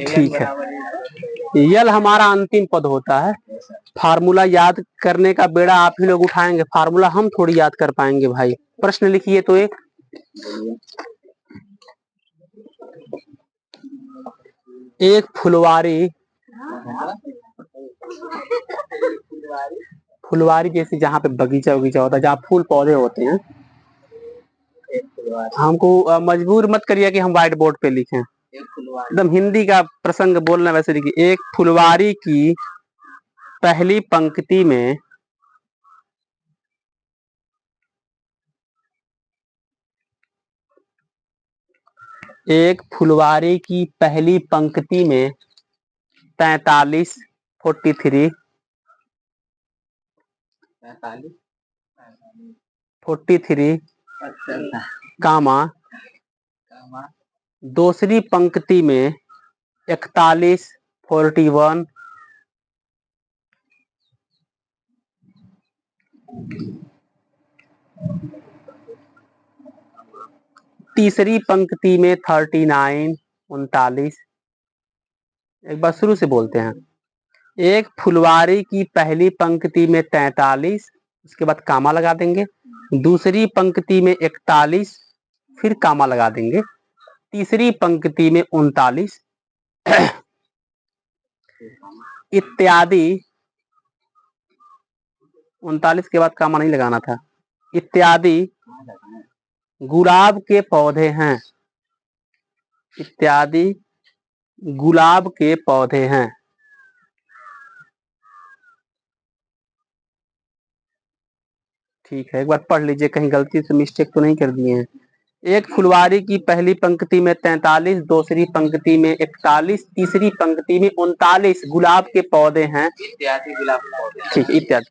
ठीक है, यल हमारा अंतिम पद होता है। फार्मूला याद करने का बेड़ा आप ही लोग उठाएंगे, फार्मूला हम थोड़ी याद कर पाएंगे भाई। प्रश्न लिखिए तो एक फुलवारी, फुलवारी जैसे जहाँ पे बगीचा वगीचा होता है, जहाँ फूल पौधे होते हैं। हमको मजबूर मत करिए कि हम व्हाइट बोर्ड पे लिखें, एकदम हिंदी का प्रसंग बोलना वैसे लिखिए। एक फुलवारी की पहली पंक्ति में एक फुलवारी की पहली पंक्ति में 43 43 43 कामा दूसरी पंक्ति में 41 41 तीसरी पंक्ति में 39 39। एक बार शुरू से बोलते हैं। एक फुलवारी की पहली पंक्ति में 43, उसके बाद कामा लगा देंगे। दूसरी पंक्ति में 41, फिर कामा लगा देंगे। तीसरी पंक्ति में 39 इत्यादि। 39 के बाद कामा नहीं लगाना था। इत्यादि गुलाब के पौधे हैं, इत्यादि गुलाब के पौधे हैं। ठीक है, एक बार पढ़ लीजिए, कहीं गलती से मिस्टेक तो नहीं कर दिए हैं। एक फुलवारी की पहली पंक्ति में 43, दूसरी पंक्ति में 41, तीसरी पंक्ति में 39 गुलाब के पौधे हैं, इत्यादि गुलाब के पौधे। ठीक, इत्यादि।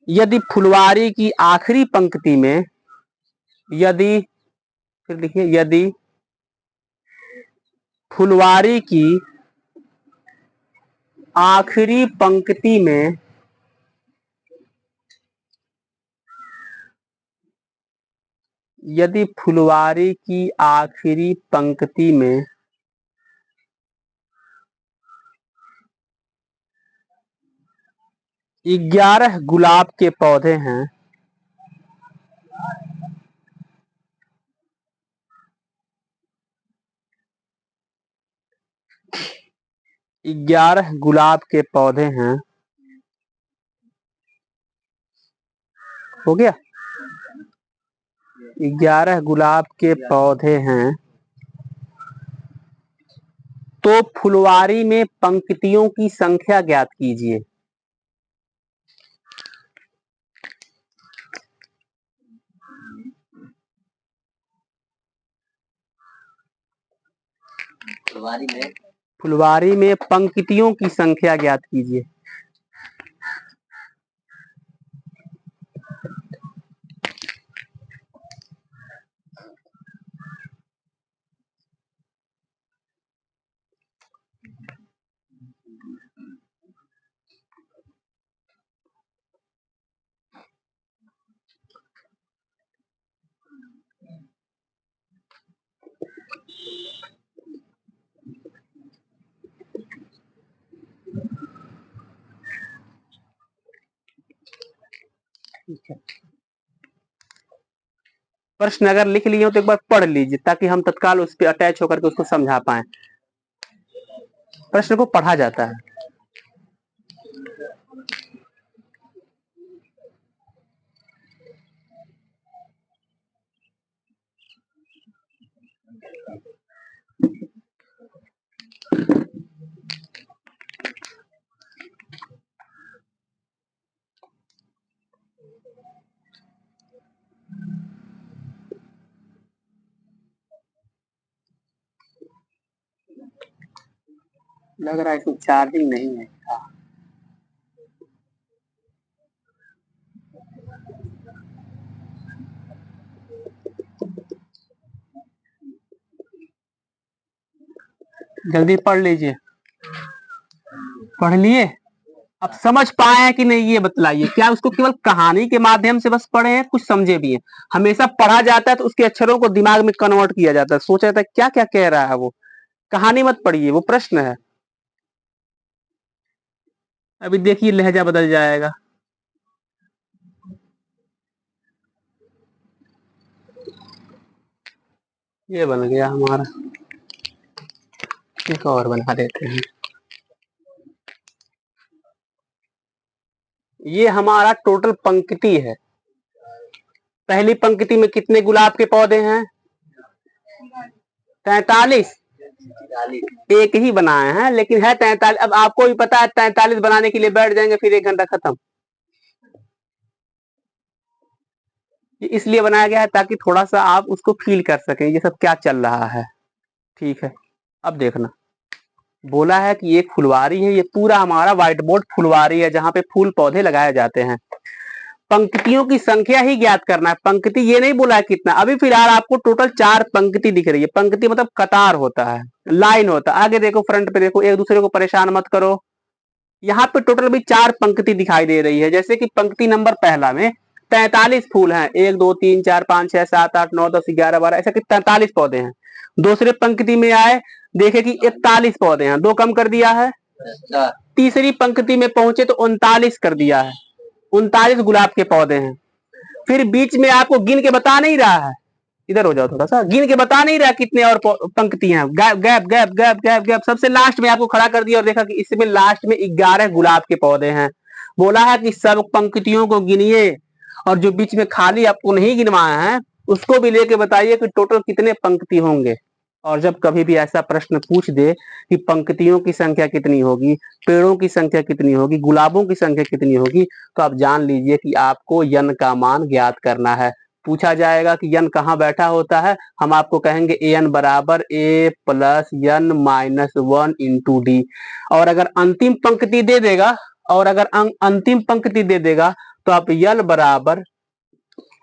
यदि फुलवारी की आखिरी पंक्ति में, यदि, फिर लिखिए, यदि फुलवारी की आखिरी पंक्ति में यदि फुलवारी की आखिरी पंक्ति में 11 गुलाब के पौधे हैं, 11 गुलाब के पौधे हैं, हो गया। 11 गुलाब के पौधे हैं, तो फुलवारी में पंक्तियों की संख्या ज्ञात कीजिए। फुलवारी में पंक्तियों की संख्या ज्ञात कीजिए। प्रश्न अगर लिख लिए हो तो एक बार पढ़ लीजिए, ताकि हम तत्काल उस पर अटैच होकर के उसको समझा पाए। प्रश्न को पढ़ा जाता है। लग रहा है इसमें चार्जिंग नहीं है। जल्दी पढ़ लीजिए। पढ़ लिए? अब समझ पाए हैं कि नहीं ये बतलाइए, क्या उसको केवल कहानी के माध्यम से बस पढ़े हैं, कुछ समझे भी हैं? हमेशा पढ़ा जाता है तो उसके अक्षरों को दिमाग में कन्वर्ट किया जाता है, सोचा जाता है क्या क्या कह रहा है वो। कहानी मत पढ़िए, वो प्रश्न है। अभी देखिए लहजा बदल जाएगा। ये बन गया हमारा, एक और बना देते हैं। ये हमारा टोटल पंक्ति है। पहली पंक्ति में कितने गुलाब के पौधे हैं? 43। एक ही बनाए हैं लेकिन है 43। अब आपको भी पता है 43 बनाने के लिए बैठ जाएंगे फिर 1 घंटा खत्म। इसलिए बनाया गया है ताकि थोड़ा सा आप उसको फील कर सकें ये सब क्या चल रहा है। ठीक है, अब देखना, बोला है कि एक फुलवारी है, ये पूरा हमारा व्हाइट बोर्ड फुलवारी है जहां पे फूल पौधे लगाए जाते हैं। पंक्तियों की संख्या ही ज्ञात करना है। पंक्ति ये नहीं बोला है कितना, अभी फिलहाल आपको टोटल 4 पंक्ति दिख रही है। पंक्ति मतलब कतार होता है, लाइन होता है। आगे देखो, फ्रंट पे देखो, एक दूसरे को परेशान मत करो। यहाँ पे टोटल भी 4 पंक्ति दिखाई दे रही है। जैसे कि पंक्ति नंबर पहला में 43 फूल हैं, 1 2 3 4 5 6 7 8 9 10 11 12, ऐसा कि 43 पौधे हैं। दूसरे पंक्ति में आए, देखे कि 41 पौधे हैं, 2 कम कर दिया है। तीसरी पंक्ति में पहुंचे तो 39 कर दिया है, 39 गुलाब के पौधे हैं। फिर बीच में आपको गिन के बता नहीं रहा है, इधर हो जाओ थोड़ा सा, गिन के बता नहीं रहा कितने और पंक्ति हैं। Gap gap gap gap gap gap, सबसे लास्ट में आपको खड़ा कर दिया और देखा कि इसमें लास्ट में 11 गुलाब के पौधे हैं। बोला है कि सब पंक्तियों को गिनिए और जो बीच में खाली आपको नहीं गिनवाए हैं उसको भी लेके बताइए कि टोटल कितने पंक्ति होंगे। और जब कभी भी ऐसा प्रश्न पूछ दे कि पंक्तियों की संख्या कितनी होगी, पेड़ों की संख्या कितनी होगी, गुलाबों की संख्या कितनी होगी, तो आप जान लीजिए कि आपको यन का मान ज्ञात करना है। पूछा जाएगा कि यन कहाँ बैठा होता है, हम आपको कहेंगे एन बराबर a plus n minus 1 into d. और अगर अंतिम पंक्ति दे देगा, और अगर अंतिम पंक्ति दे देगा तो आप यल बराबर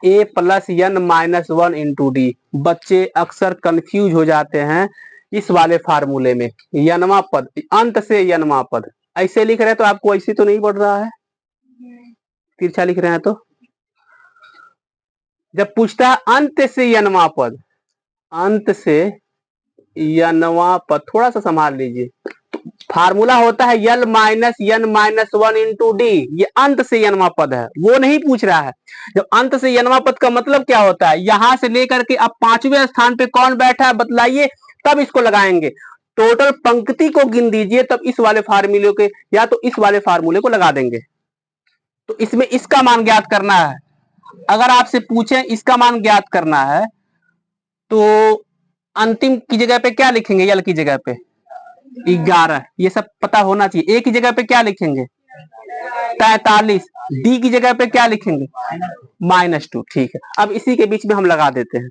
a plus n minus 1 into d. बच्चे अक्सर कंफ्यूज हो जाते हैं इस वाले फार्मूले में, यनवा पद, अंत से यनवा पद ऐसे लिख रहे हैं तो आपको ऐसे तो नहीं बढ़ रहा है, तिरछा लिख रहे हैं तो। जब पूछता है अंत से यनवा पद, अंत से यनवा पद, थोड़ा सा संभाल लीजिए। फार्मूला होता है l minus n minus 1 into d, ये अंत से यनवा पद है, वो नहीं पूछ रहा है। जब अंत से यनवा पद का मतलब क्या होता है, यहां से लेकर के अब 5वें स्थान पे कौन बैठा है बतलाइए, तब इसको लगाएंगे। टोटल पंक्ति को गिन दीजिए, तब इस वाले फार्मूले के या तो इस वाले फार्मूले को लगा देंगे। तो इसमें इसका मान ज्ञात करना है। अगर आपसे पूछे इसका मान ज्ञात करना है तो अंतिम की जगह पे क्या लिखेंगे, यल की जगह पे 11, ये सब पता होना चाहिए। ए की जगह पे क्या लिखेंगे 43, डी की जगह पे क्या लिखेंगे -2। ठीक है, अब इसी के बीच में हम लगा देते हैं।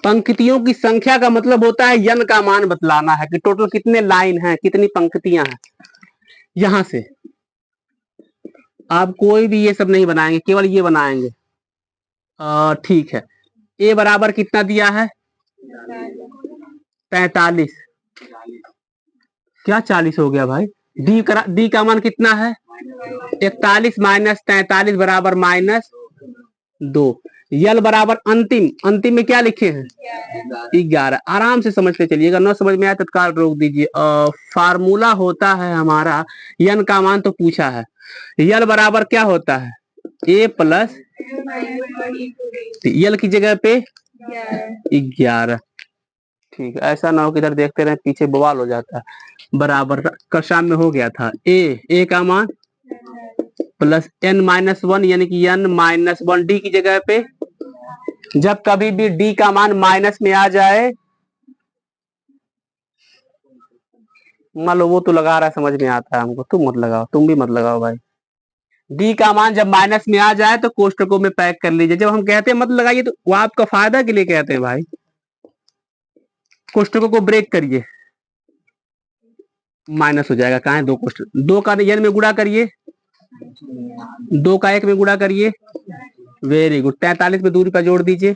पंक्तियों की संख्या का मतलब होता है यन का मान बतलाना है कि टोटल कितने लाइन हैं, कितनी पंक्तियां हैं। यहां से आप कोई भी ये सब नहीं बनाएंगे, केवल ये बनाएंगे। ठीक है, ए बराबर कितना दिया है 45, क्या 40 हो गया भाई। डी का मान कितना है 41 माइनस 43 बराबर -2। यल बराबर अंतिम, अंतिम में क्या लिखे हैं 11। आराम से समझते चलिएगा, न समझ में आए तत्काल रोक दीजिए। फार्मूला होता है हमारा, यन का मान तो पूछा है, यल बराबर क्या होता है ए प्लस, यल की जगह पे 11। ठीक है, ऐसा ना हो कि इधर देखते रहे पीछे बवाल हो जाता है। बराबर कल शाम में हो गया था, ए का मान प्लस n माइनस 1 यानी कि n माइनस 1 डी की जगह पे। जब कभी भी डी का मान माइनस में आ जाए, मान लो वो तो लगा रहा है, समझ में आता है हमको, तुम मत लगाओ, तुम भी मत लगाओ भाई। डी का मान जब माइनस में आ जाए तो कोष्टकों में पैक कर लीजिए। जब हम कहते हैं मत लगाइए तो वो आपका फायदा के लिए कहते हैं भाई। कोष्टकों को ब्रेक करिए, माइनस हो जाएगा, कहाँ है 2 कोष्टक, 2 का n में गुणा करिए, 2 का 1 में गुणा करिए, वेरी गुड। 43 पे 2 रुपया जोड़ दीजिए,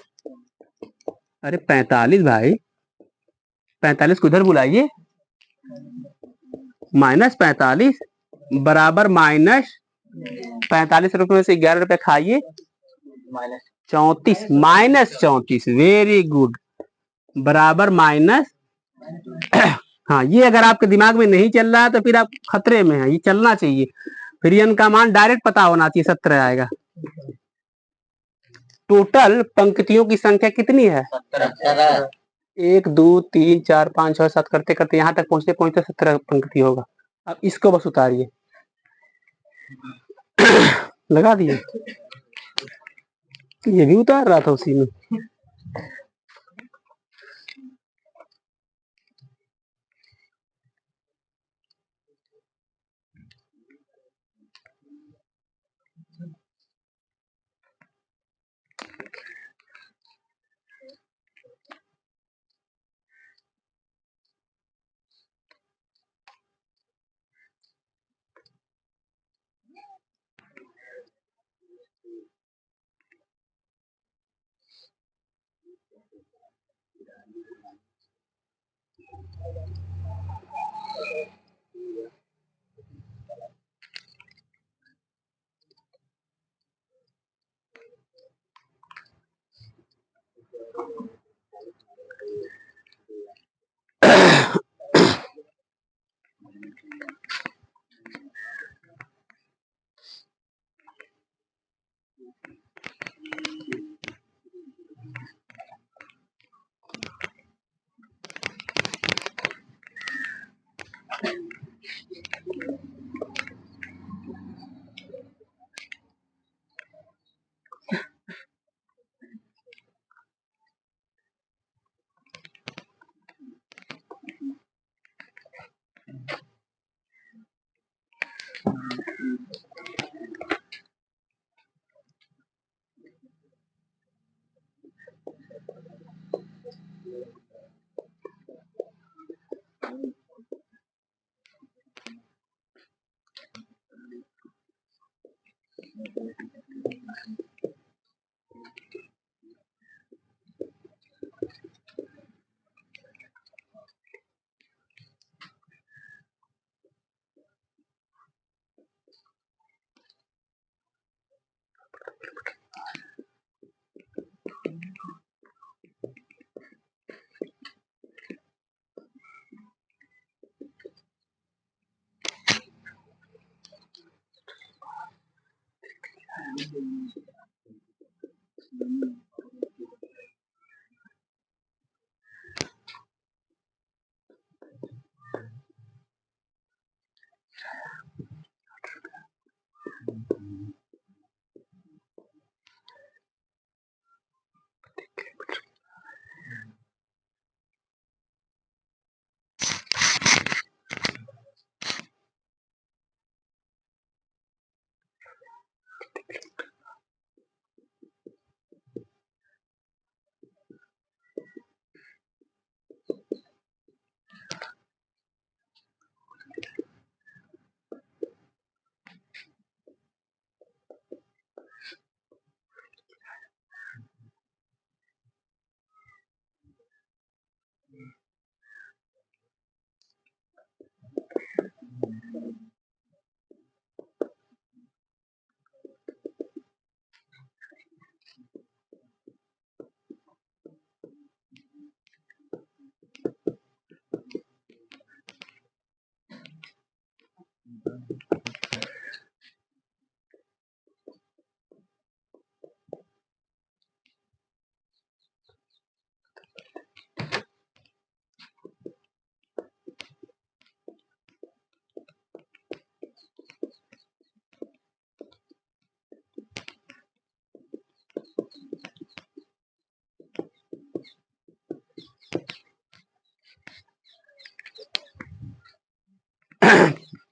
अरे 45 भाई, 45 को उधर बुलाइए, -45 बराबर -45 रुपए में से 11 रुपए खाइए, -34, वेरी गुड, बराबर माइनस। हाँ, ये अगर आपके दिमाग में नहीं चल रहा है तो फिर आप खतरे में हैं, ये चलना चाहिए। फिर n का मान डायरेक्ट पता होना चाहिए, 17 आएगा। टोटल पंक्तियों की संख्या कितनी है? 17। 1 2 3 4 5 6 7 करते करते यहाँ तक पहुंचते पहुंचते 17 पंक्ति होगा। अब इसको बस उतारिए। लगा दिए, ये भी उतार रहा था उसी में।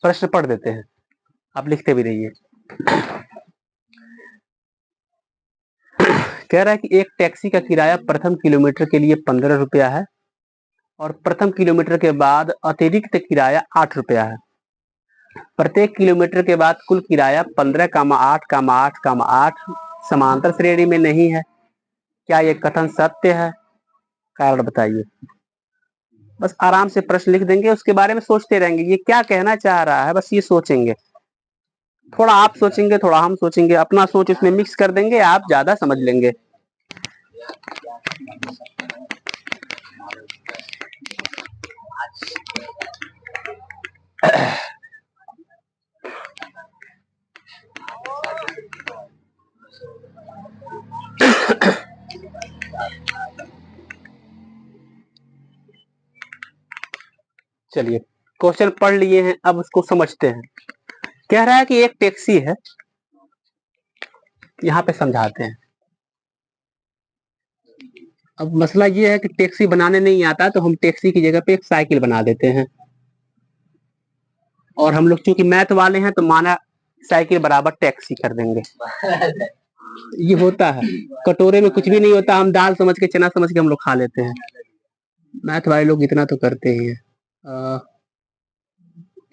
प्रश्न पढ़ देते हैं, आप लिखते भी रहिए। कह रहा है कि एक टैक्सी का किराया प्रथम किलोमीटर के लिए 15 रुपया है और प्रथम किलोमीटर के बाद अतिरिक्त किराया 8 रुपया है। प्रत्येक किलोमीटर के बाद कुल किराया 15,8,8,8 समांतर श्रेणी में नहीं है। क्या यह कथन सत्य है? कारण बताइए। बस आराम से प्रश्न लिख देंगे, उसके बारे में सोचते रहेंगे ये क्या कहना चाह रहा है, बस ये सोचेंगे। थोड़ा आप सोचेंगे, थोड़ा हम सोचेंगे, अपना सोच इसमें मिक्स कर देंगे, आप ज्यादा समझ लेंगे। चलिए क्वेश्चन पढ़ लिए हैं, अब उसको समझते हैं। कह रहा है कि एक टैक्सी है, यहाँ पे समझाते हैं। अब मसला ये है कि टैक्सी बनाने नहीं आता, तो हम टैक्सी की जगह पे एक साइकिल बना देते हैं, और हम लोग चूंकि मैथ वाले हैं तो माना साइकिल बराबर टैक्सी कर देंगे। ये होता है, कटोरे में कुछ भी नहीं होता, हम दाल समझ के, चना समझ के हम लोग खा लेते हैं। मैथ वाले लोग इतना तो करते ही हैं।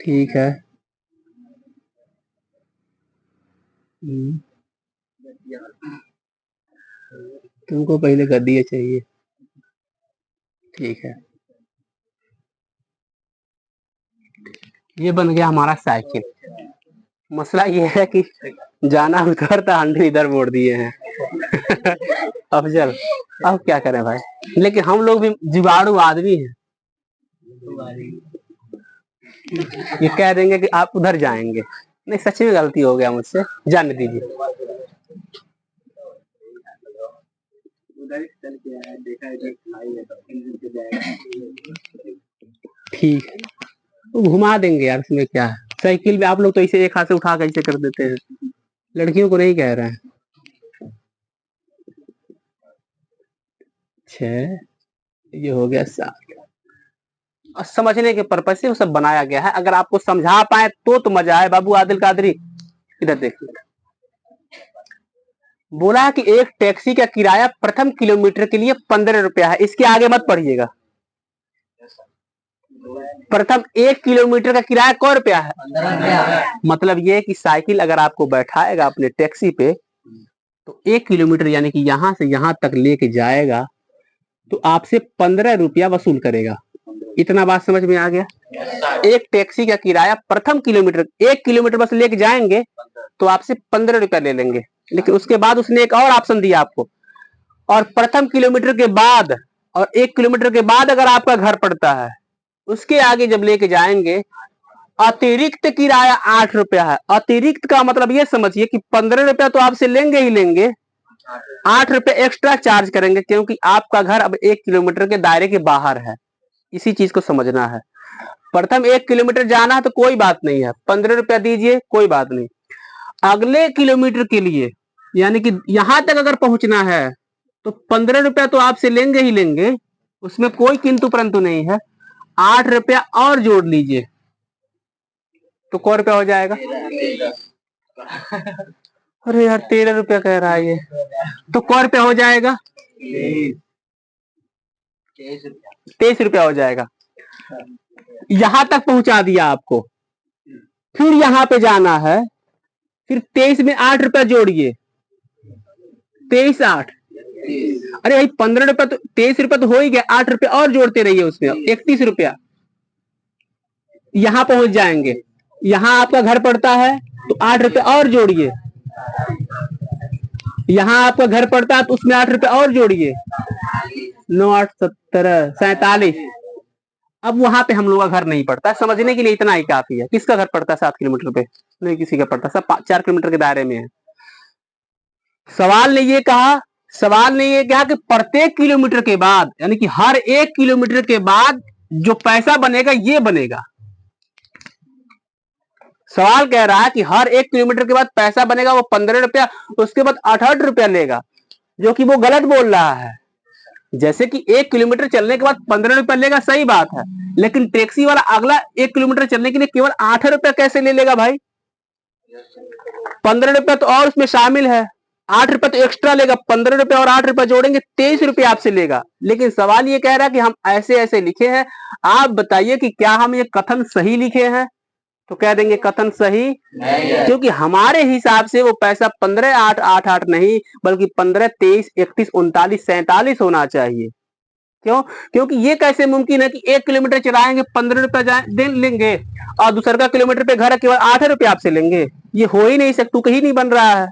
ठीक है। तुमको पहले गद्दी चाहिए, ठीक है। ये बन गया हमारा साइकिल। मसला ये है कि जाना उधर था, अंडे इधर मोड़ दिए हैं। अफजल, अब क्या करें भाई, लेकिन हम लोग भी जुगाड़ू आदमी हैं। ये कह देंगे कि आप उधर जाएंगे, नहीं सच में गलती हो गया मुझसे, जाने दीजिए। ठीक है, तो घुमा देंगे यार, इसमें क्या है। साइकिल में आप लोग तो इसे एक हाथ से उठा कर ऐसे कर देते हैं, लड़कियों को नहीं कह रहे हैं। 6, ये हो गया 7। और समझने के पर्पज से वो सब बनाया गया है, अगर आपको समझा पाए तो मजा आए। बाबू आदिल कादरी, इधर देखिए, बोला कि एक टैक्सी का किराया प्रथम किलोमीटर के लिए 15 रुपया है। इसके आगे मत पढ़िएगा, प्रथम 1 किलोमीटर का किराया कै रुपया है? 15। मतलब ये कि साइकिल अगर आपको बैठाएगा अपने टैक्सी पे, तो 1 किलोमीटर यानी कि यहां से यहां तक लेके जाएगा, तो आपसे 15 रुपया वसूल करेगा। इतना बात समझ में आ गया? एक टैक्सी का किराया प्रथम किलोमीटर, 1 किलोमीटर बस लेके जाएंगे तो आपसे 15 रुपया ले लेंगे। लेकिन उसके बाद उसने एक और ऑप्शन दिया आपको, और प्रथम किलोमीटर के बाद और 1 किलोमीटर के बाद अगर आपका घर पड़ता है, उसके आगे जब लेके जाएंगे, अतिरिक्त किराया 8 रुपया है। अतिरिक्त का मतलब ये समझिए कि 15 रुपया तो आपसे लेंगे ही लेंगे, 8 रुपये एक्स्ट्रा चार्ज करेंगे, क्योंकि आपका घर अब 1 किलोमीटर के दायरे के बाहर है। इसी चीज को समझना है। प्रथम 1 किलोमीटर जाना है तो कोई बात नहीं है, 15 रुपया दीजिए, कोई बात नहीं। अगले किलोमीटर के लिए यानी कि यहां तक अगर पहुंचना है तो 15 रुपया तो आपसे लेंगे ही लेंगे, उसमें कोई किंतु परंतु नहीं है। 8 रुपया और जोड़ लीजिए तो कै रुपया हो जाएगा? अरे यार 13 रुपया कह रहा है ये, तो कै रुपया हो जाएगा? 23 रुपया हो जाएगा। यहां तक पहुंचा दिया आपको, फिर यहां पे जाना है, फिर 23 में 8 रुपया जोड़िए, 23 8, अरे भाई 15 रुपया तो 23 रुपया तो हो ही गया, 8 रुपया और जोड़ते रहिए उसमें, 31 रुपया। यहां पहुंच जाएंगे, यहां आपका घर पड़ता है तो 8 रुपया और जोड़िए, यहां आपका घर पड़ता है तो उसमें 8 रुपया और जोड़िए, 9 8 17 47। अब वहां पे हम लोग का घर नहीं पड़ता, समझने के लिए इतना ही काफी है। किसका घर पड़ता है 7 किलोमीटर पे? नहीं किसी का पड़ता, सब 4 किलोमीटर के दायरे में है। सवाल ने ये कहा, सवाल ने ये कहा कि प्रत्येक किलोमीटर के बाद यानी कि हर 1 किलोमीटर के बाद जो पैसा बनेगा ये बनेगा। सवाल कह रहा है कि हर 1 किलोमीटर के बाद पैसा बनेगा वो 15 रुपया, उसके बाद 68 रुपया लेगा, जो कि वो गलत बोल रहा है। जैसे कि 1 किलोमीटर चलने के बाद 15 रुपया लेगा, सही बात है, लेकिन टैक्सी वाला अगला 1 किलोमीटर चलने के लिए केवल 8 रुपया कैसे ले लेगा भाई? 15 रुपया तो और उसमें शामिल है, 8 रुपया तो एक्स्ट्रा लेगा, 15 रुपया और 8 रुपया जोड़ेंगे 23 रुपया आपसे लेगा। लेकिन सवाल ये कह रहा है कि हम ऐसे ऐसे लिखे हैं, आप बताइए कि क्या हम ये कथन सही लिखे हैं? तो कह देंगे कथन सही, क्योंकि हमारे हिसाब से वो पैसा 15 8 8 8 नहीं, बल्कि 15 23 31 39 47 होना चाहिए। क्यों? क्योंकि ये कैसे मुमकिन है कि 1 किलोमीटर चलाएंगे 15 रुपया दे लेंगे और दूसरा किलोमीटर पे घर केवल 8 रुपया आपसे लेंगे। ये हो ही नहीं सकता, तुक ही नहीं बन रहा है।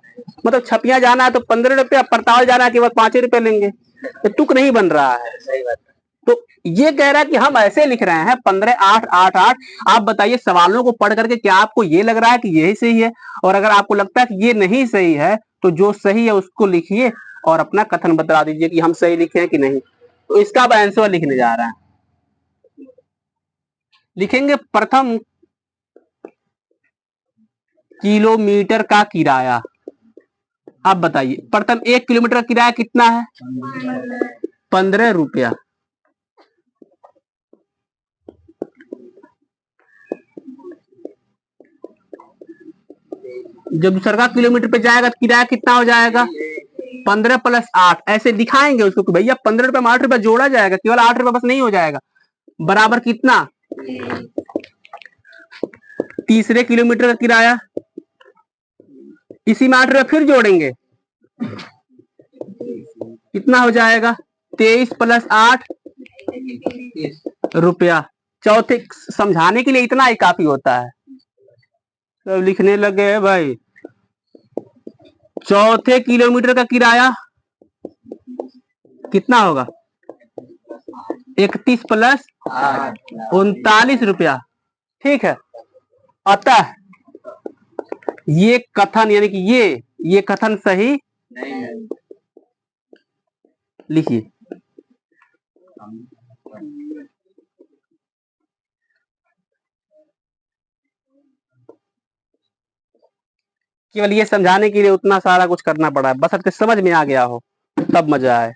मतलब छपिया जाना है तो 15 रुपया, परताल जाना है केवल 5 रुपया लेंगे, तो तुक नहीं बन रहा है। सही बात। तो ये कह रहा है कि हम ऐसे लिख रहे हैं 15 8 8 8। आप बताइए सवालों को पढ़ करके क्या आपको ये लग रहा है कि यही सही है? और अगर आपको लगता है कि ये नहीं सही है तो जो सही है उसको लिखिए और अपना कथन बता दीजिए कि हम सही लिखे हैं कि नहीं। तो इसका अब आंसर लिखने जा रहा है। लिखेंगे प्रथम किलोमीटर का किराया। आप बताइए प्रथम 1 किलोमीटर का किराया कितना है? 15 रुपया। जब दूसरा किलोमीटर पे जाएगा तो किराया कितना हो जाएगा? 15 + 8। ऐसे दिखाएंगे उसको कि भैया 15 रुपए में 8 रुपया जोड़ा जाएगा, केवल 8 रुपया बस नहीं हो जाएगा। बराबर कितना? तीसरे किलोमीटर का किराया, इसी में 8 रुपया फिर जोड़ेंगे, कितना हो जाएगा? 23 + 8 रुपया। चौथे समझाने के लिए इतना ही काफी होता है। तो लिखने लगे भाई चौथे किलोमीटर का किराया कितना होगा? 31 + 39 रुपया। ठीक है। अतः ये कथन यानी कि ये कथन सही नहीं है। लिखिए केवल ये समझाने के लिए उतना सारा कुछ करना पड़ा है, बस समझ में आ गया हो तब मजा आए।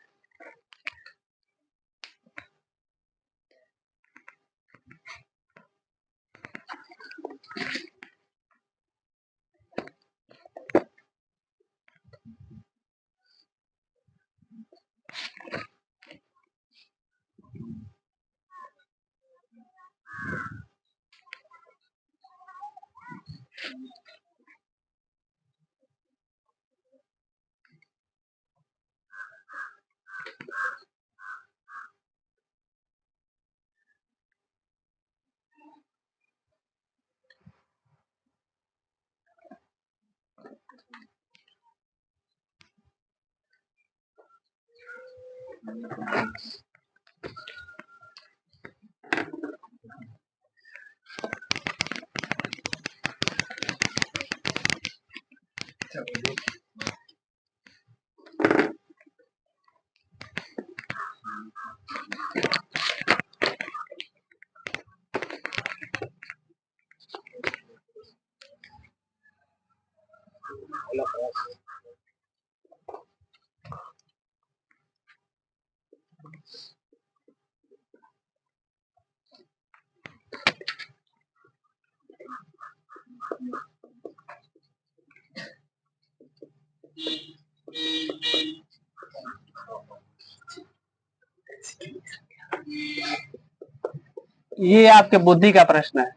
ये आपके बुद्धि का प्रश्न है,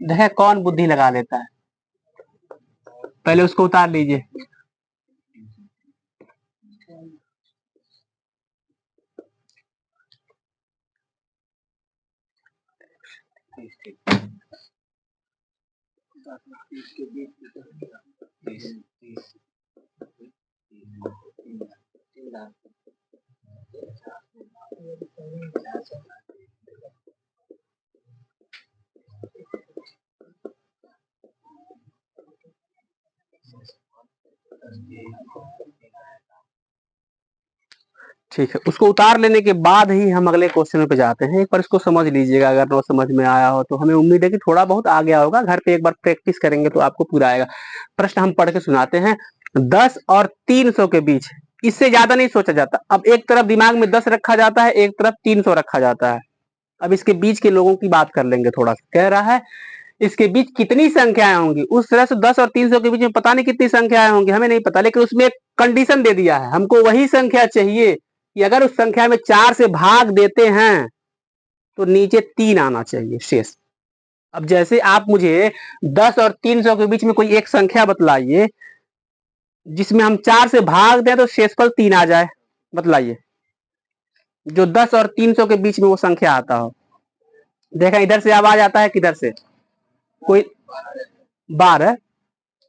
देखें कौन बुद्धि लगा लेता है। पहले उसको उतार लीजिए। ठीक है, उसको उतार लेने के बाद ही हम अगले क्वेश्चन पे जाते हैं। एक बार इसको समझ लीजिएगा, अगर न समझ में आया हो तो हमें उम्मीद है कि थोड़ा बहुत आ गया होगा। घर पे एक बार प्रैक्टिस करेंगे तो आपको पूरा आएगा। प्रश्न हम पढ़ के सुनाते हैं। 10 और 300 के बीच, इससे ज्यादा नहीं सोचा जाता। अब एक तरफ दिमाग में 10 रखा जाता है, एक तरफ 300 रखा जाता है। अब इसके बीच के लोगों की बात कर लेंगे थोड़ा सा। कह रहा है इसके बीच कितनी संख्याएं होंगी। उस तरह से 10 और 300 के बीच में पता नहीं कितनी संख्याएं होंगी, हमें नहीं पता, लेकिन उसमें एक कंडीशन दे दिया है, हमको वही संख्या चाहिए कि अगर उस संख्या में 4 से भाग देते हैं तो नीचे 3 आना चाहिए शेष। अब जैसे आप मुझे 10 और 300 के बीच में कोई एक संख्या बतलाइए जिसमें हम 4 से भाग दें तो शेषफल 3 आ जाए, बतलाइए। जो 10 और 300 के बीच में वो संख्या आता हो। देखा इधर से आवाज आता है, किधर से? कोई 12।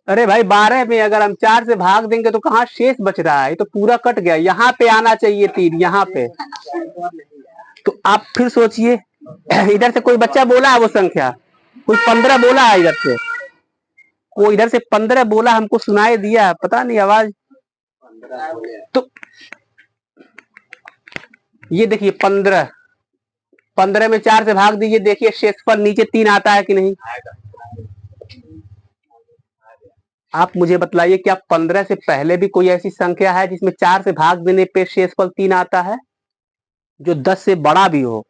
अरे भाई 12 में अगर हम 4 से भाग देंगे तो कहाँ शेष बच रहा है? तो पूरा कट गया, यहाँ पे आना चाहिए 3, यहाँ पे। तो आप फिर सोचिए, इधर से कोई बच्चा बोला है वो संख्या, कोई 15 बोला है इधर से, वो इधर से 15 बोला, हमको सुनाई दिया, पता नहीं आवाज। तो ये देखिए 15, 15 में 4 से भाग दीजिए, देखिए शेषफल नीचे 3 आता है कि नहीं? आप मुझे बतलाइए, क्या 15 से पहले भी कोई ऐसी संख्या है जिसमें 4 से भाग देने पे शेषफल 3 आता है, जो 10 से बड़ा भी हो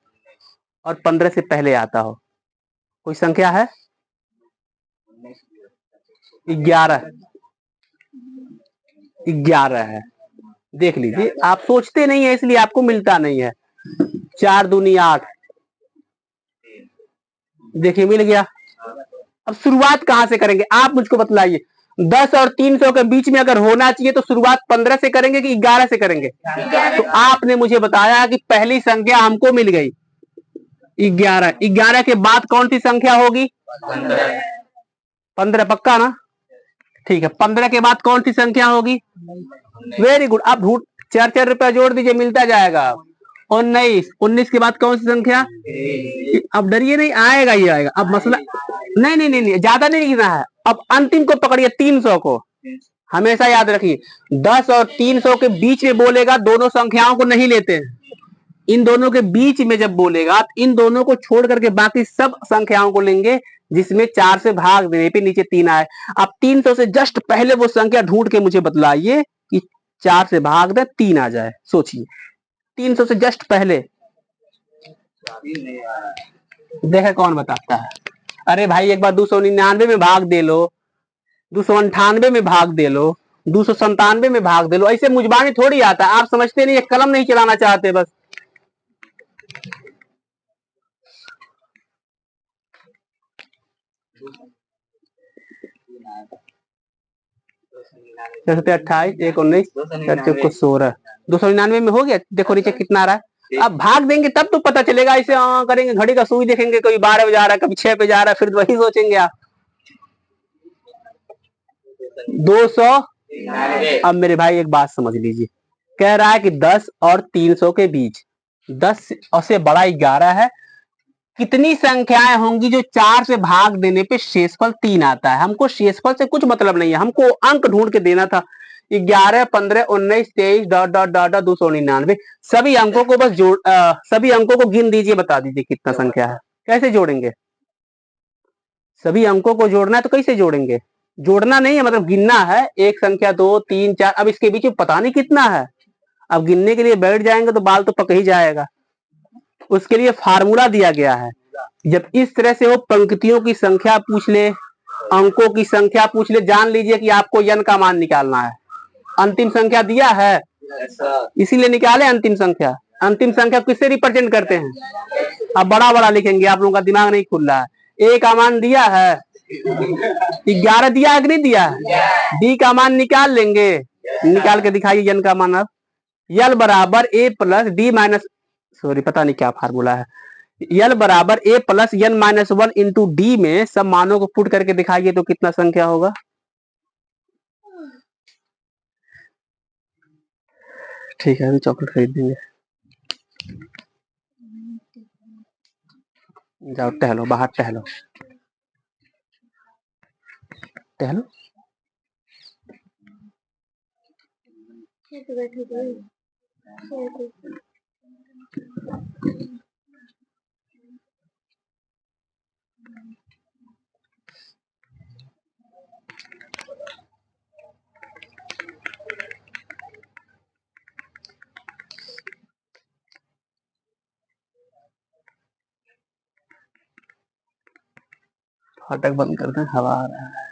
और 15 से पहले आता हो? कोई संख्या है? 11, 11 है। देख लीजिए, आप सोचते नहीं है इसलिए आपको मिलता नहीं है। 4 दूनी 8, देखिए मिल गया। अब शुरुआत कहां से करेंगे आप मुझको बतलाइए। 10 और 300 के बीच में अगर होना चाहिए तो शुरुआत 15 से करेंगे कि 11 से करेंगे? तो आपने मुझे बताया कि पहली संख्या हमको मिल गई 11, 11 के बाद कौन सी संख्या होगी? 15, पक्का ना? ठीक है, 15 के बाद कौन सी संख्या होगी? Very good. अब 4 रुपया जोड़ दीजिए, मिलता जाएगा। 19, 19 के बाद कौन सी संख्या? अब डरिए नहीं, आएगा ही आएगा। अब मसला नहीं नहीं नहीं, नहीं ज्यादा नहीं लिखना है। अब अंतिम को पकड़िए, 300 को। हमेशा याद रखिए, 10 और 300 के बीच में बोलेगा, दोनों संख्याओं को नहीं लेते हैं। इन दोनों के बीच में जब बोलेगा, इन दोनों को छोड़ करके बाकी सब संख्याओं को लेंगे जिसमें 4 से भाग देने पे नीचे 3 आए। अब 300 से जस्ट पहले वो संख्या ढूंढ के मुझे बतलाइए कि 4 से भाग दे 3 आ जाए। सोचिए, 300 से जस्ट पहले देखे कौन बताता है? अरे भाई एक बार 299 में भाग दे लो, 298 में भाग दे लो, 297 में भाग दे लो। ऐसे मुजबानी थोड़ी आता है, आप समझते नहीं, कलम नहीं चलाना चाहते बस। छठे 28, 1 19, 16, 299 में हो गया। देखो नीचे कितना आ रहा है। अब भाग देंगे तब तो पता चलेगा। ऐसे करेंगे, घड़ी का सुई देखेंगे, कभी 12 बजे आ रहा है, कभी 6 बजे आ रहा है, फिर वही सोचेंगे आप। 200। अब मेरे भाई एक बात समझ लीजिए, कह रहा है कि 10 और 300 के बीच, 10 से बड़ा 11 है। कितनी संख्याएं होंगी जो 4 से भाग देने पे शेषफल 3 आता है? हमको शेषफल से कुछ मतलब नहीं है, हमको अंक ढूंढ के देना था। 11, 15, 19, 23 डॉट डॉट डॉट 299, सभी अंकों को बस सभी अंकों को गिन दीजिए, बता दीजिए कितना संख्या है। कैसे जोड़ेंगे? सभी अंकों को जोड़ना है तो कैसे जोड़ेंगे? जोड़ना नहीं है, मतलब गिनना है। एक संख्या, 2, 3, 4, अब इसके बीच में पता नहीं कितना है। अब गिनने के लिए बैठ जाएंगे तो बाल तो पक ही जाएगा। उसके लिए फार्मूला दिया गया है। जब इस तरह से वो पंक्तियों की संख्या पूछ ले, अंकों की संख्या पूछ ले, जान लीजिए कि आपको n का मान निकालना है। अंतिम संख्या दिया है, इसीलिए निकाले अंतिम संख्या। अंतिम संख्या किससे रिप्रेजेंट करते हैं? अब बड़ा बड़ा लिखेंगे, आप लोगों का दिमाग नहीं खुल रहा है। ए का मान दिया है, 11 दिया है कि नहीं दिया है? डी का मान निकाल लेंगे, निकाल के दिखाइए n का मान। अब यल बराबर a plus d minus, sorry पता नहीं क्या फार्मूला है। यल बराबर a plus n minus 1 into d में सब मानों को पुट करके दिखाइए तो कितना संख्या होगा? ठीक है, अभी चॉकलेट खरीद देंगे। जाओ टहलो, बाहर टहलो, टहलो। फाटक बंद कर दें, हवा आ रहा है।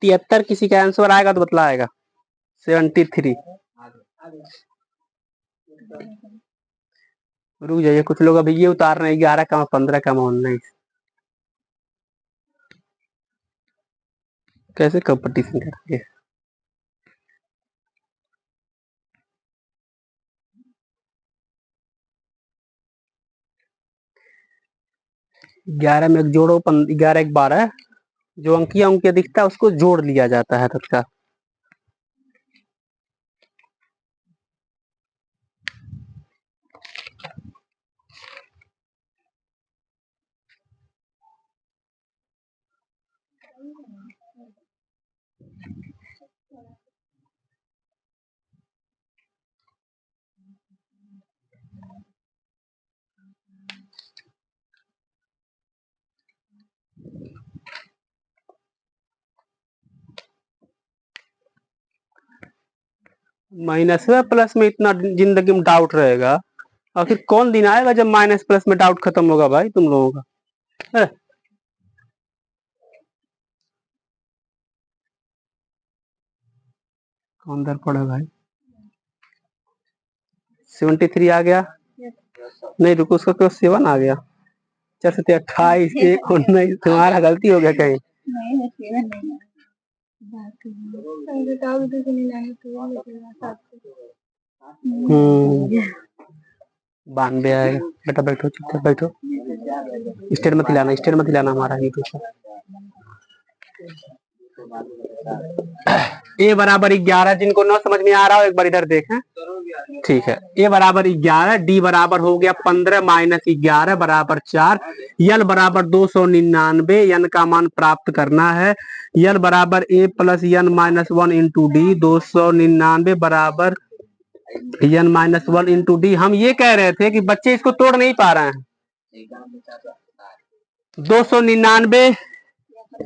73 किसी का आंसर आएगा तो बतलाएगा। 73। रुक जाइए, कुछ लोग अभी ये उतार रहे हैं 11 का 15 का 19। कैसे कंपटीशन करेंगे? 11 में एक जोड़ो, 11 एक 12, जो अंकिया अंकिया दिखता है उसको जोड़ लिया जाता है तत्काल। माइनस में प्लस में इतना जिंदगी में डाउट रहेगा, आखिर कौन दिन आएगा जब माइनस प्लस में डाउट खत्म होगा भाई तुम लोगों का? कौन दर पड़ा भाई? 73 आ गया, नहीं रुको, उसका क्यों 7 आ गया? 4 से 28, 1 19, तुम्हारा गलती हो गया कहीं। बानवे आएगा। बेटा बैठो, चुपचाप बैठो, स्टेट मत हिलाना, स्टेट मत हिलाना हमारा ही कुछ। ए बराबर 11, जिनको न समझ में आ रहा हो एक बार इधर देखें। ठीक है, ए बराबर 11, डी बराबर हो गया 15 माइनस 11 बराबर 4, यल बराबर 299, यन का मान प्राप्त करना है। यल बराबर a plus n minus 1 into d, 299 बराबर यन माइनस 1 इंटू डी। हम ये कह रहे थे कि बच्चे इसको तोड़ नहीं पा रहे हैं। 299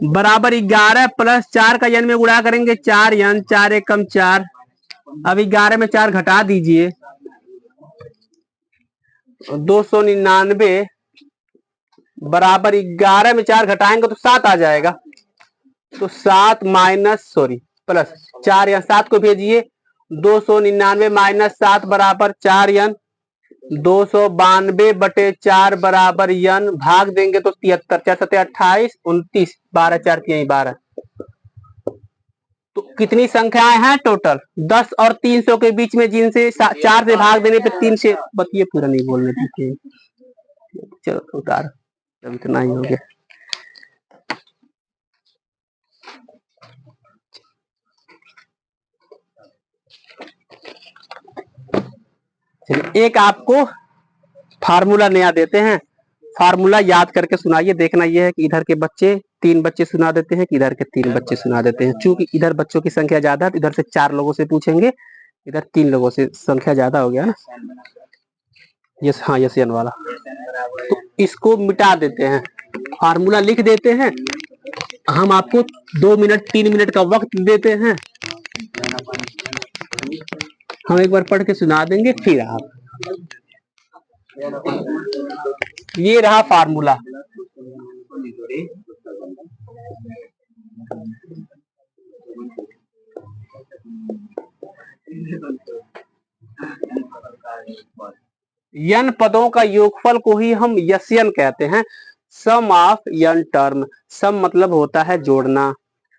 बराबर 11 प्लस 4 का यन में गुणा करेंगे, 4 यन, 4 एकम 4। अब 11 में 4 घटा दीजिए, 299 बराबर 11 में 4 घटाएंगे तो 7 आ जाएगा। तो 7 माइनस प्लस 4 यन 7 को भेजिए, 299 माइनस 7 बराबर 4 यन, 292 बटे 4 बराबर यन, भाग देंगे तो 73, 4 7 28, 29, 12 4 3 12। तो कितनी संख्याएं हैं टोटल? 10 और 300 के बीच में, जिनसे 4 से भाग देने पे 3 से, बतिए पूरा नहीं बोलने दीजिए। चलो उतार, अब इतना ही हो गया। एक आपको फार्मूला नया देते हैं, फार्मूला याद करके सुनाइए। देखना यह है कि इधर के बच्चे 3 बच्चे सुना देते हैं कि इधर के 3 बच्चे सुना देते हैं। चूंकि इधर बच्चों की संख्या ज्यादा है तो इधर से 4 लोगों से पूछेंगे, इधर 3 लोगों से, संख्या ज्यादा हो गया ना। यस, हाँ यस एन वाला। तो इसको मिटा देते हैं, फार्मूला लिख देते हैं। हम आपको 2 मिनट 3 मिनट का वक्त देते हैं, हम एक बार पढ़ के सुना देंगे, फिर आप। ये रहा फार्मूला। यन पदों का योगफल को ही हम यस्यन कहते हैं। सम ऑफ यन टर्म, सम मतलब होता है जोड़ना,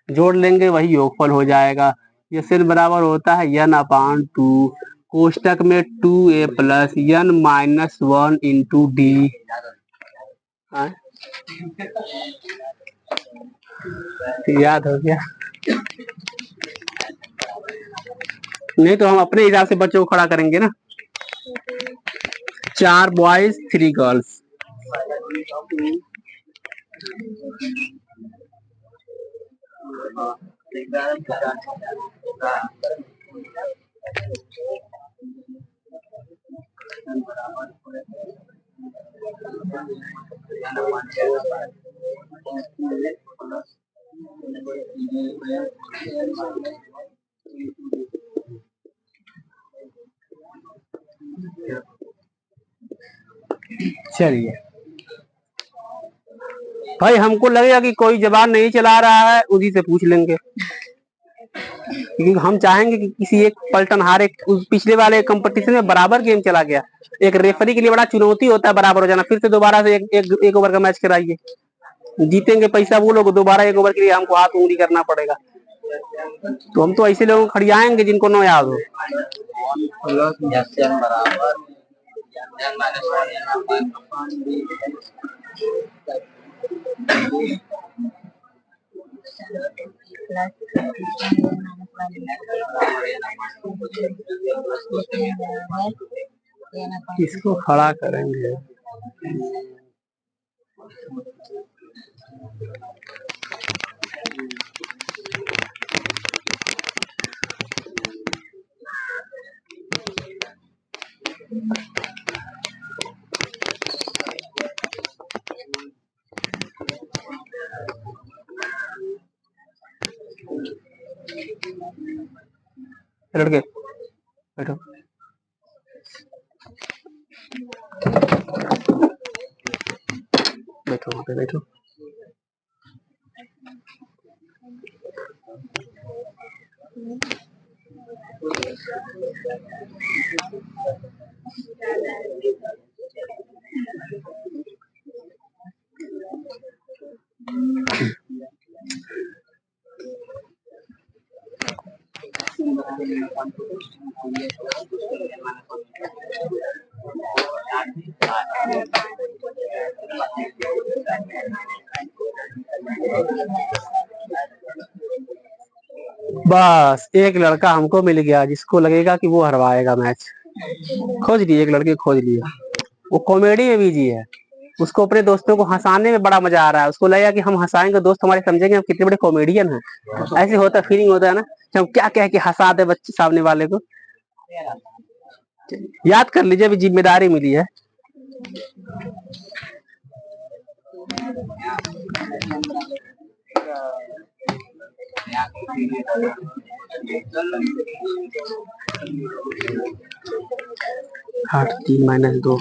जोड़ लेंगे वही योगफल हो जाएगा। यस्यन बराबर होता है यन अपान 2, कोष्टक में 2a plus n minus 1 into D. याद हो गया? नहीं तो हम अपने हिसाब से बच्चों को खड़ा करेंगे ना। 4 बॉयज 3 गर्ल्स। चलिए भाई, हमको लगेगा कि कोई जवाब नहीं चला रहा है, उसी से पूछ लेंगे, क्योंकि हम चाहेंगे कि किसी एक पलटन हारे। उस पिछले वाले कंपटीशन में बराबर गेम चला गया, एक रेफरी के लिए बड़ा चुनौती होता है बराबर हो जाना। फिर से दोबारा से एक ओवर का मैच कराइए। जीतेंगे पैसा वो लोग, दोबारा 1 ओवर के लिए हमको हाथ उंगली करना पड़ेगा। तो हम तो ऐसे लोगों को खड़ियाएंगे जिनको न याद हो। किसको खड़ा करेंगे? लड़के बैठो। बैठो वहाँ पे बैठो। बस एक लड़का हमको मिल गया जिसको लगेगा कि वो हरवाएगा मैच। खोज लिए, एक लड़के खोज लिए, वो कॉमेडी में बिजी है। उसको अपने दोस्तों को हंसाने में बड़ा मजा आ रहा है। उसको लगेगा कि हम हंसाएंगे, दोस्त हमारे समझेंगे हम कितने बड़े कॉमेडियन हैं। ऐसे होता फीलिंग होता है ना कि हम क्या कह के हंसा दे बच्चे सामने वाले को। याद कर लीजिए, अभी जिम्मेदारी मिली है। आठ 3 - 2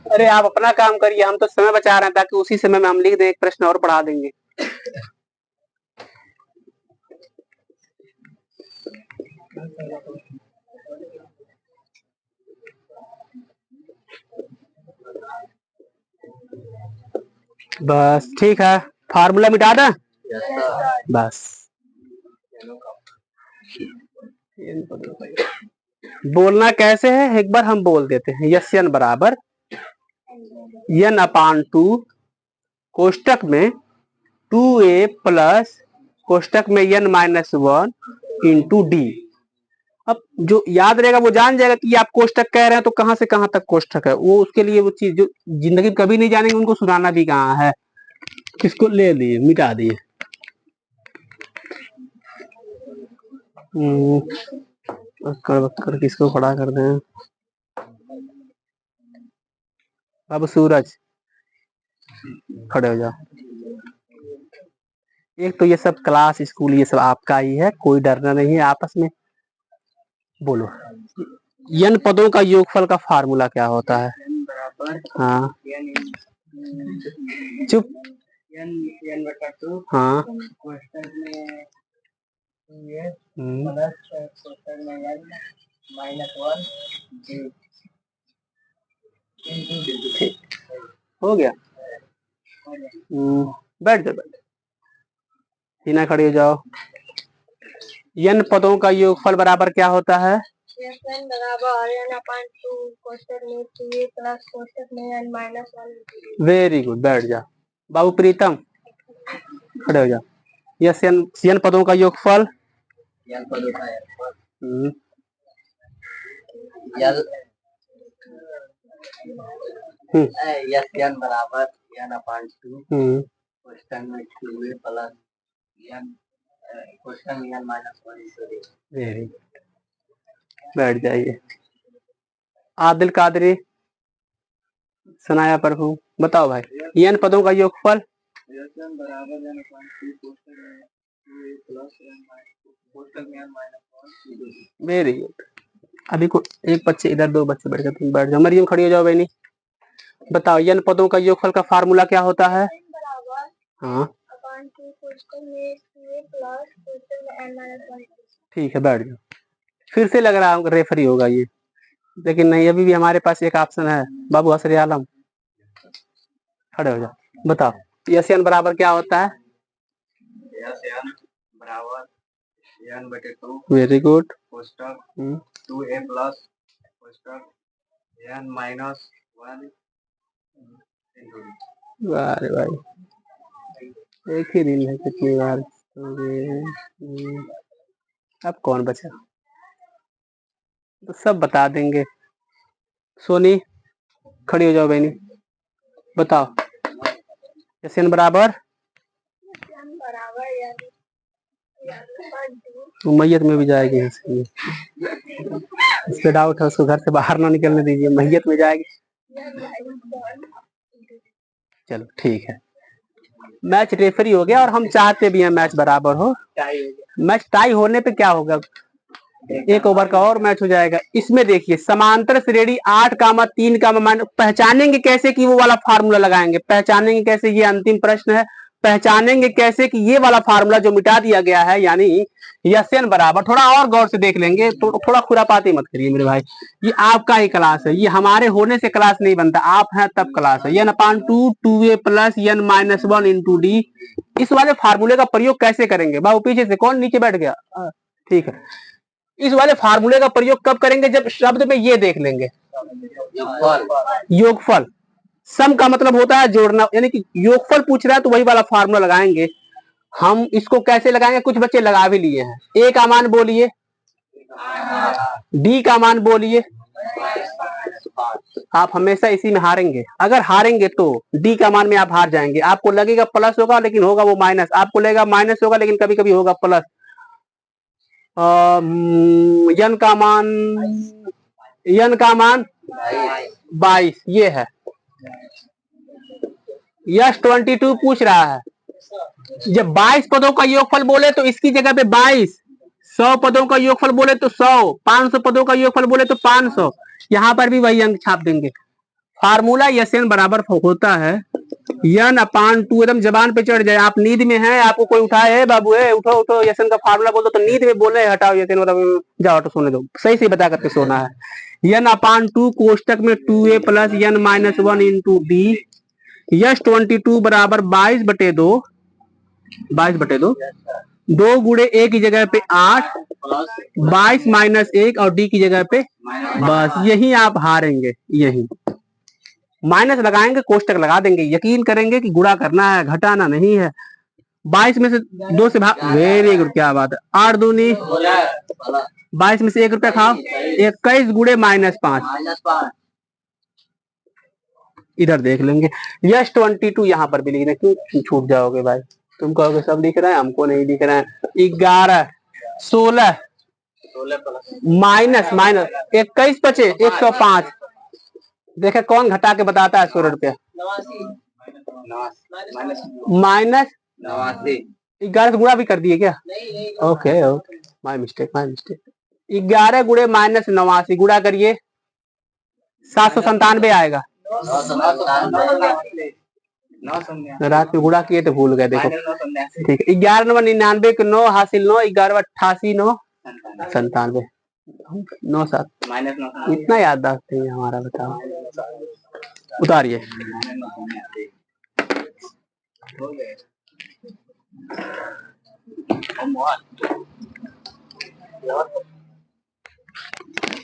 अरे आप अपना काम करिए, हम तो समय बचा रहे हैं ताकि उसी समय में हम लिख दें, एक प्रश्न और पढ़ा देंगे। बस ठीक है, फार्मूला मिटा दें। बस बोलना कैसे है एक बार हम बोल देते हैं। यस एन बराबर n/2 कोष्टक में 2a प्लस कोष्टक में n-1 इंटू डी। अब जो याद रहेगा वो जान जाएगा कि आप कोष्टक कह रहे हैं तो कहां से कहां तक कोष्टक है। वो उसके लिए वो चीज जो जिंदगी में कभी नहीं जानेंगे उनको सुनाना भी कहाँ है। किसको ले लिए, मिटा दिए। किसको खड़ा कर दें? अब सूरज खड़े हो जाओ। एक तो ये सब क्लास स्कूल ये सब आपका ही है, कोई डरना नहीं है आपस में। बोलो n पदों का योगफल का फार्मूला क्या होता है? हाँ चुप। हाँ हो गया। बैठ जाओ, सीना खड़ी हो जाओ। n पदों का योगफल बराबर क्या होता है? वेरी गुड, बैठ जा। बाबू प्रीतम खड़े हो जाओ। यस n पदों का योगफल बराबर n/2 क्वेश्चन में 2a प्लस n क्वेश्चन में n-1। वेरी गुड, बैठ जाइए। आदिल कादरी सनाया प्रभु बताओ भाई, n पदों का योगफल वेरी गुड। अभी एक बच्चे इधर, दो बच्चे बैठ गए, तुम बैठ जाओ। मरियम खड़ी हो जाओ बहनी। बताओ n पदों का योगफल का फार्मूला क्या होता है? हाँ ठीक है, बैठ जाओ। फिर से लग रहा है रेफरी होगा ये, लेकिन नहीं, अभी भी हमारे पास एक ऑप्शन है। बाबू हसरे आलम खड़े हो जाओ। बताओ यस एन बराबर क्या होता है? Very good. 2a plus n minus 1। अरे भाई एक ही दिन है, कितनी बार? अब कौन बचा? तो सब बता देंगे। सोनी खड़ी हो जाओ बहनी। बताओ यस एन बराबर मैयत में भी जाएगी यहाँ से। इस पे डाउट है, उसको घर से बाहर ना निकलने दीजिए, मैयत में जाएगी। चलो ठीक है, मैच रेफरी हो गया और हम चाहते भी हैं मैच बराबर हो। मैच टाई होने पे क्या होगा? एक ओवर का और मैच हो जाएगा। इसमें देखिए समांतर श्रेणी 8,3, पहचानेंगे कैसे कि वो वाला फार्मूला लगाएंगे? पहचानेंगे कैसे, ये अंतिम प्रश्न है। पहचानेंगे कैसे कि ये वाला फार्मूला जो मिटा दिया गया है, यानी यस बराबर, थोड़ा और गौर से देख लेंगे तो थोड़ा खुरापाती मत करिए मेरे भाई। ये आपका ही क्लास है, ये हमारे होने से क्लास नहीं बनता, आप हैं तब क्लास है। n/2 2a plus n-1 into D. इस वाले फार्मूले का प्रयोग कैसे करेंगे? बाबू पीछे से कौन नीचे बैठ गया? ठीक है, इस वाले फार्मूले का प्रयोग कब करेंगे? जब शब्द में ये देख लेंगे योगफल। सम का मतलब होता है जोड़ना, यानी कि योगफल पूछ रहा है तो वही वाला फार्मूला लगाएंगे। हम इसको कैसे लगाएंगे? कुछ बच्चे लगा भी लिए हैं। ए का मान बोलिए, डी का मान बोलिए। आप हमेशा इसी में हारेंगे। अगर हारेंगे तो डी का मान में आप हार जाएंगे। आपको लगेगा प्लस होगा लेकिन होगा वो माइनस, आपको लगेगा माइनस होगा लेकिन कभी कभी होगा प्लस। यन का मान 22, ये है। यस 22 पूछ रहा है। जब 22 पदों का योगफल बोले तो इसकी जगह पे 22, 100 पदों का योगफल बोले तो 100, 500 पदों का योगफल बोले तो 500। यहां पर भी वही अंक छाप देंगे। फार्मूला यस एन बराबर होता है n/2। एकदम जबान पे चढ़ जाए। आप नींद में हैं, आपको कोई उठाए, है बाबू है उठो उठो यस एन का फार्मूला बोल दो तो नींद में बोले हटाओ यस एन, मतलब जाओ हटो सोने दो, सही से बता करके सोना है। n/2 कोष्टक में 2a plus n-1 into D. Yes 22 बराबर 22/2, 22/2, 2 गुणे ए की जगह पे 8, 22 माइनस 1 और डी की जगह पे, बस यही आप हारेंगे। यही माइनस लगाएंगे, कोष्टक लगा देंगे, यकीन करेंगे कि गुणा करना है, घटाना नहीं है। 22 में से 2 से भाग, वेरी गुड, क्या बात है। 8 दूनी 22 में से 1 रुपया खाओ, 21 गुणे -5। इधर देख लेंगे। यस 22 यहाँ पर भी लिख रहे, क्यों छूट जाओगे भाई? तुम कहोगे सब लिख रहे हैं, हमको नहीं लिख रहे हैं। 11 16 माइनस 21 बचे 105। देखे कौन घटा के बताता है 16 रुपया? माइनस 11 से गुणा भी कर दिए क्या? ओके ओके, माय मिस्टेक 11 गुणे -89 गुणा करिए, 797 आएगा। रात में गुणा किए तो भूल गए, देखो ठीक है। 11 99 के 9 हासिल 9, 11 88 9 97 9 7 इतना याददाश्त नहीं है हमारा, बताओ। उतारिए।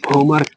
होमवर्क